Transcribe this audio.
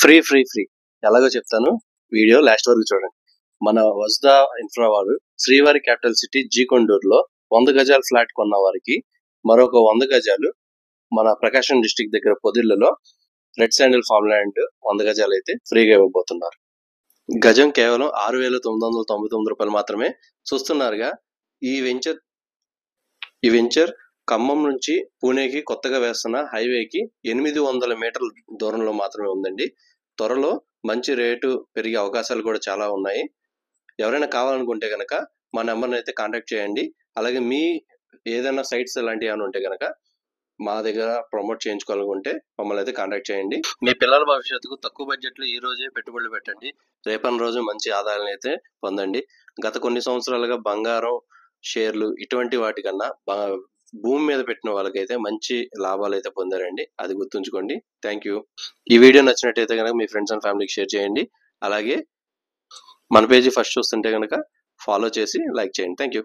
Free ఎలాగో చెప్తాను. Video last వరకు చూడండి. మన వజ్దా ఇన్ఫ్రా వారు శ్రీవారి క్యాపిటల్ సిటీ జీకొండూరులో 100 గజాల ఫ్లాట్ కొన్న వారికి మరొక 100 గజాలు మన ప్రకాశం డిస్టిక్ దగ్గర పొదిళ్లలో రెడ్ శాండిల్ ఫార్మ్ ల్యాండ్ 100 గజాలు అయితే ఫ్రీగా ఇవ్వబోతున్నారు. గజం కేవలం 6,999 రూపాయలు మాత్రమే. చూస్తున్నారుగా ఈ వెంచర్ ఖమ్మం నుంచి పూణేకి కొత్తగా వేస్తున్న హైవేకి 800 మీటర్ల దూరంలో మాత్రమే ఉందండి. త్వరలో మంచి రేటు పెరిగే అవకాశాలు కూడా చాలా ఉన్నాయి. ఎవరైనా కావాలనుకుంటే కనుక మా నెంబర్ని అయితే కాంటాక్ట్ చేయండి. అలాగే మీ ఏదైనా సైట్స్ అలాంటివి ఏమైనా ఉంటే కనుక మా దగ్గర ప్రమోట్ చేయించుకోవాలనుకుంటే మమ్మల్ని అయితే కాంటాక్ట్ చేయండి. మీ పిల్లల భవిష్యత్తుకు తక్కువ బడ్జెట్లో ఈ రోజే పెట్టుబడులు పెట్టండి. రేపటి రోజు మంచి ఆదాయాలను అయితే పొందండి. గత కొన్ని సంవత్సరాలుగా బంగారం, షేర్లు ఇటువంటి వాటికన్నా భూమి మీద పెట్టిన వాళ్ళకైతే మంచి లాభాలు అయితే పొందారండి. అది గుర్తుంచుకోండి. Thank you. ఈ వీడియో నచ్చినట్టయితే కనుక మీ ఫ్రెండ్స్ అండ్ ఫ్యామిలీకి షేర్ చేయండి. అలాగే మన పేజీ ఫస్ట్ చూస్తుంటే కనుక ఫాలో చేసి లైక్ చేయండి. Thank you.